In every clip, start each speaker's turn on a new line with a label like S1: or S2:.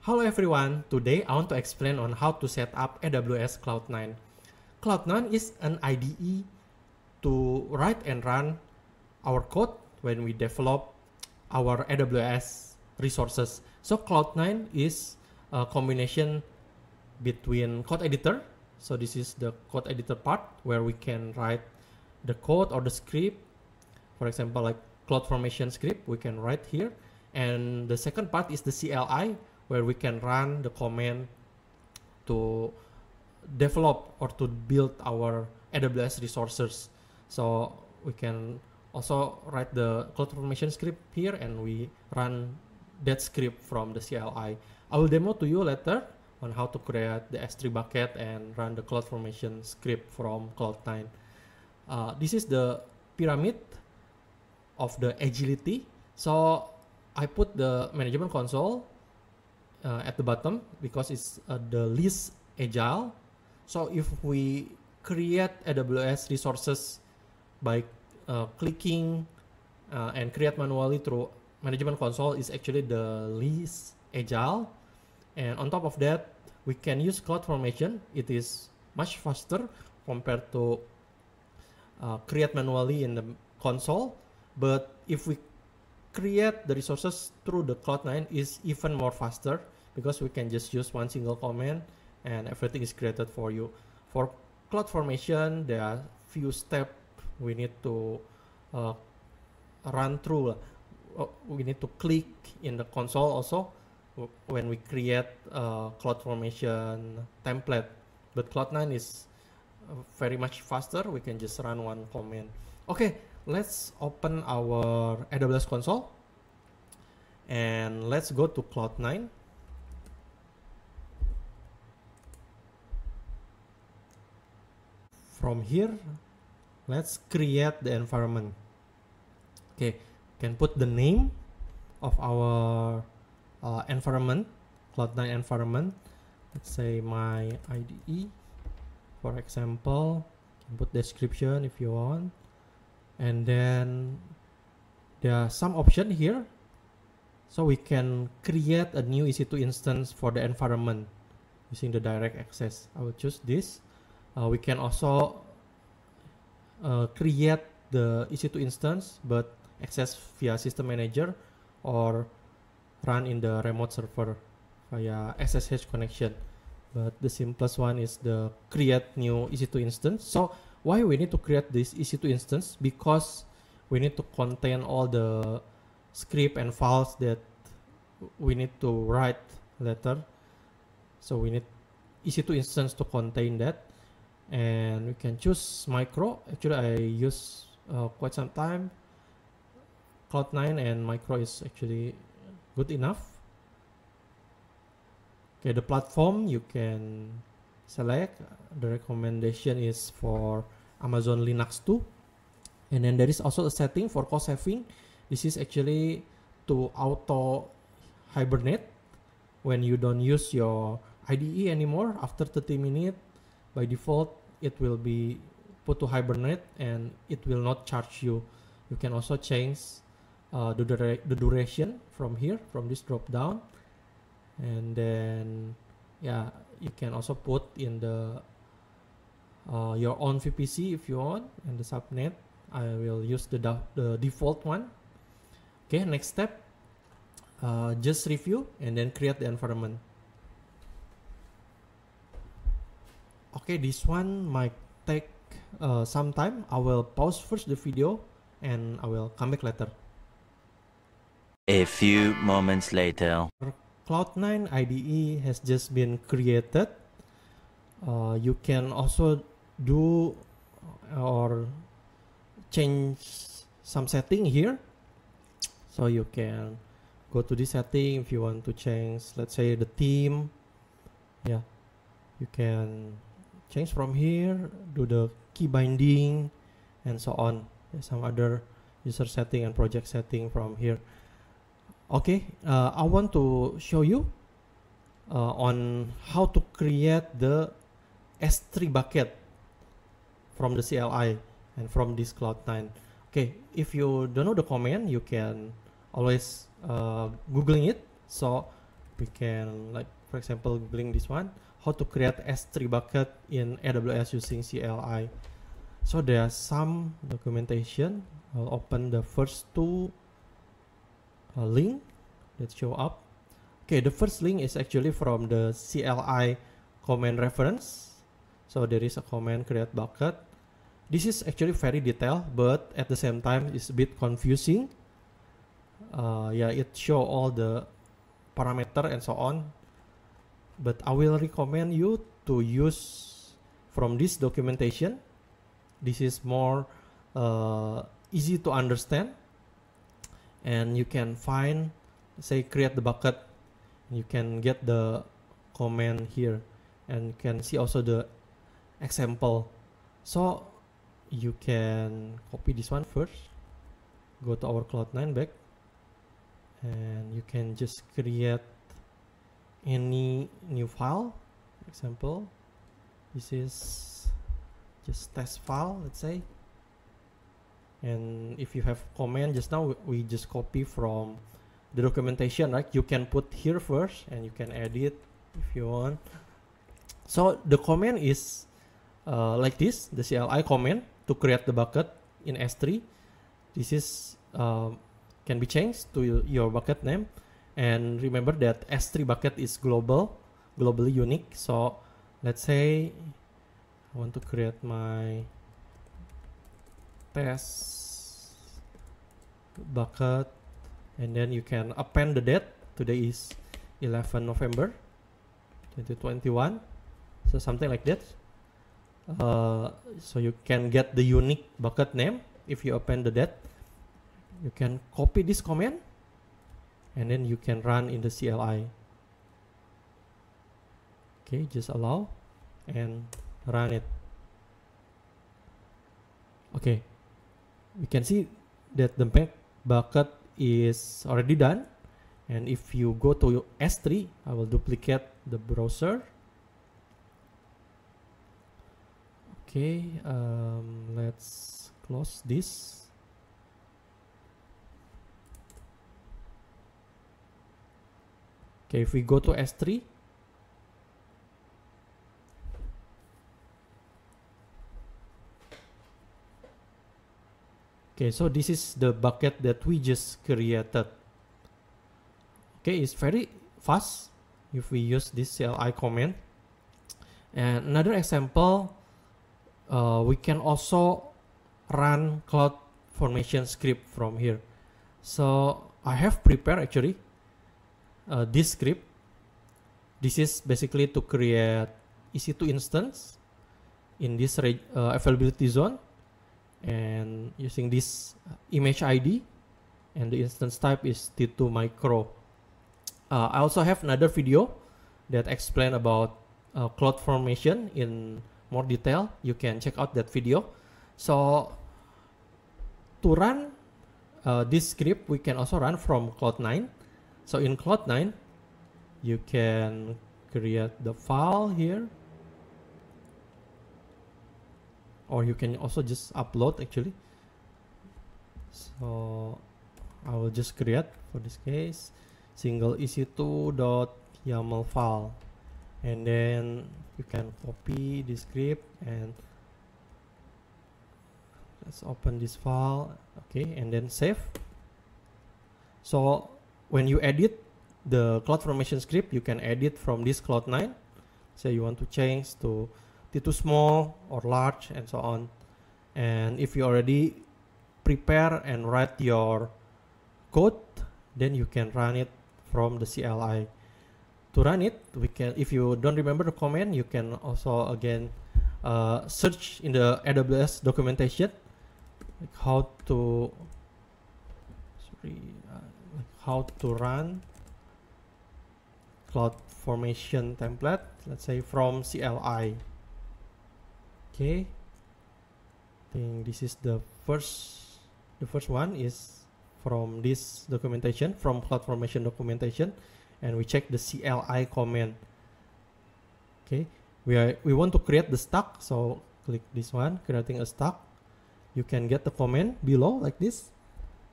S1: Hello everyone, today I want to explain on how to set up AWS Cloud9. Cloud9 is an IDE to write and run our code when we develop our AWS resources. So Cloud9 is a combination between code editor. So this is the code editor part where we can write the code or the script. For example, like CloudFormation script, we can write here. And the second part is the CLI, where we can run the command to develop or to build our AWS resources. So we can also write the CloudFormation script here and we run that script from the CLI. I will demo to you later on how to create the S3 bucket and run the CloudFormation script from Cloud9. This is the pyramid of the agility. So I put the management console at the bottom because it's the least agile. So if we create AWS resources by clicking and create manually through management console is actually the least agile. And on top of that, we can use CloudFormation. It is much faster compared to create manually in the console. But if we create the resources through the Cloud9 is even more faster because we can just use one single command and everything is created for you. For CloudFormation, there are few steps we need to run through. We need to click in the console also when we create a CloudFormation template. But Cloud9 is very much faster. We can just run one command. Okay, let's open our AWS console and let's go to Cloud9. From here, let's create the environment. Okay, can put the name of our environment, Cloud9 environment. Let's say my IDE, for example. You can put description if you want. And then there are some options here. So we can create a new EC2 instance for the environment using the direct access. I will choose this. We can also create the EC2 instance but access via system manager or run in the remote server via SSH connection. But the simplest one is the create new EC2 instance. So why we need to create this EC2 instance? Because we need to contain all the script and files that we need to write later. So we need EC2 instance to contain that. And we can choose micro. Actually, I use quite some time. Cloud9 and micro is actually good enough. Okay, the platform you can select. The recommendation is for Amazon Linux 2. And then there is also a setting for cost saving. This is actually to auto hibernate when you don't use your IDE anymore. After 30 minutes, by default, it will be put to hibernate and it will not charge you. You can also change the duration from here, from this drop down. And then, yeah, you can also put in the your own VPC if you want, and the subnet. I will use the default one. Okay, next step, just review and then create the environment. Okay, this one might take some time. I will pause first the video and I will come back later.
S2: A few moments later.
S1: Cloud9 IDE has just been created. You can also do or change some setting here. So you can go to this setting if you want to change, let's say, the theme. Yeah, you can change from here, do the key binding and so on. There's some other user setting and project setting from here. Okay, I want to show you on how to create the S3 bucket from the CLI and from this Cloud9. Okay, if you don't know the command, you can always Googling it. So we can, like for example, bring this one, how to create S3 bucket in AWS using CLI. So there's some documentation. I'll open the first two link that show up. Okay, the first link is actually from the CLI command reference. So there is a command create bucket. This is actually very detailed, but at the same time it's a bit confusing. Yeah, it show all the parameter and so on. But I will recommend you to use from this documentation. This is more easy to understand, and you can find, say, create the bucket. You can get the command here, and you can see also the example. So you can copy this one first, go to our Cloud9 back, and you can just create any new file. For example, this is just test file, let's say. And if you have command, just now we just copy from the documentation, right? You can put here first and you can edit if you want. So the command is like this, the CLI command to create the bucket in S3. This is can be changed to your bucket name. And remember that S3 bucket is globally unique. So let's say I want to create my test bucket, and then you can append the date. Today is 11 November 2021. So something like that. So you can get the unique bucket name if you append the date. You can copy this command, and then you can run in the CLI. Okay, just allow and run it. Okay, we can see that the bucket is already done. And if you go to S3, I will duplicate the browser. Okay, let's close this. Okay, if we go to S3, okay, so this is the bucket that we just created. Okay, it's very fast if we use this CLI command. And another example, we can also run CloudFormation script from here. So I have prepared actually this script. This is basically to create EC2 instance in this availability zone, and using this image ID, and the instance type is T2 micro. I also have another video that explain about CloudFormation in more detail. You can check out that video. So to run this script, we can also run from Cloud9. So in Cloud9, you can create the file here, or you can also just upload actually. So I will just create, for this case, single ec2.yaml file, and then you can copy the script, and let's open this file. Okay, and then save. So when you edit the CloudFormation script, you can edit from this Cloud9. Say you want to change to T2 small or large and so on. And if you already prepare and write your code, then you can run it from the CLI. To run it, we can, if you don't remember the command, you can also again search in the AWS documentation, like how to run CloudFormation template, let's say from CLI. Okay, I think this is the first one is from this documentation, from CloudFormation documentation, and we check the CLI command. Okay, we want to create the stack, so click this one, creating a stack. You can get the command below like this.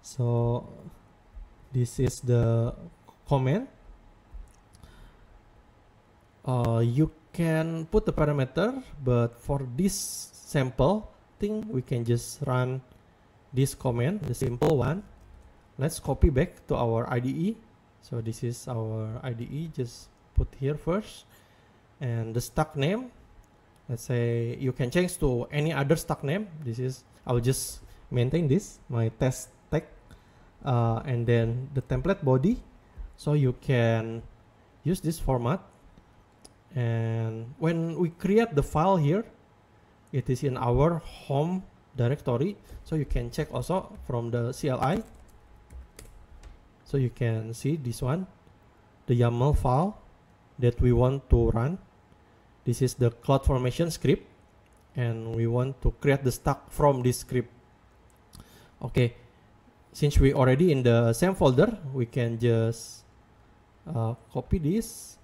S1: So this is the command. You can put the parameter, but for this sample thing, we can just run this command, the simple one. Let's copy back to our IDE. So this is our IDE, just put here first. And the stack name, let's say you can change to any other stack name. This is, I'll just maintain this, my test tag. And then the template body, so you can use this format. And when we create the file here, it is in our home directory, so you can check also from the CLI. So you can see this one, the YAML file that we want to run. This is the CloudFormation script, and we want to create the stack from this script. Okay, since we already in the same folder, we can just copy this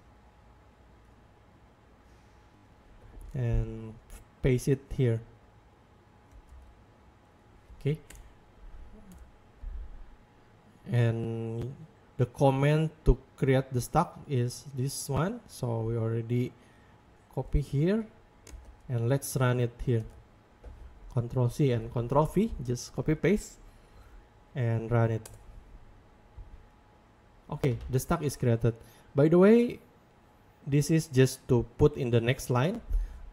S1: and paste it here. Okay, and the command to create the stack is this one, so we already copy here, and let's run it here. Control C and Control V, just copy paste and run it. Okay, the stack is created. By the way, this is just to put in the next line.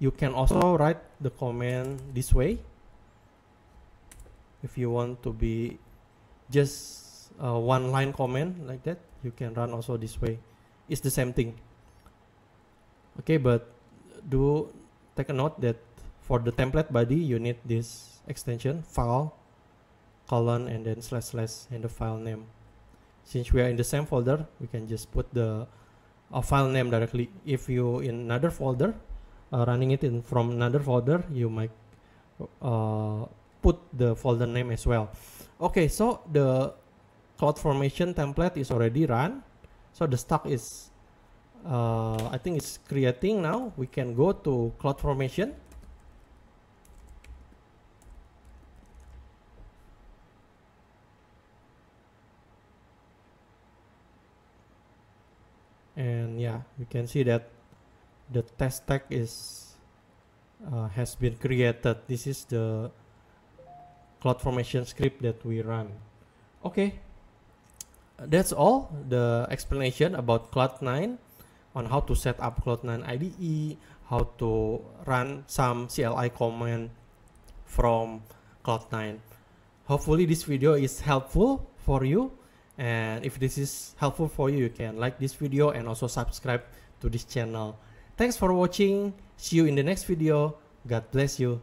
S1: You can also write the command this way. If you want to be just one line command like that, you can run also this way. It's the same thing. Okay, but do take a note that for the template body, you need this extension file colon and then slash slash in the file name. Since we are in the same folder, we can just put the file name directly. If you in another folder, running it in from another folder, you might put the folder name as well. Okay, so the CloudFormation template is already run. So the stack is, I think it's creating now. We can go to CloudFormation. And yeah, we can see that the test tag is has been created. This is the CloudFormation script that we run. Okay, that's all the explanation about Cloud9, on how to set up Cloud9 IDE, how to run some CLI command from Cloud9. Hopefully this video is helpful for you, and if this is helpful for you, you can like this video and also subscribe to this channel. Thanks for watching. See you in the next video. God bless you.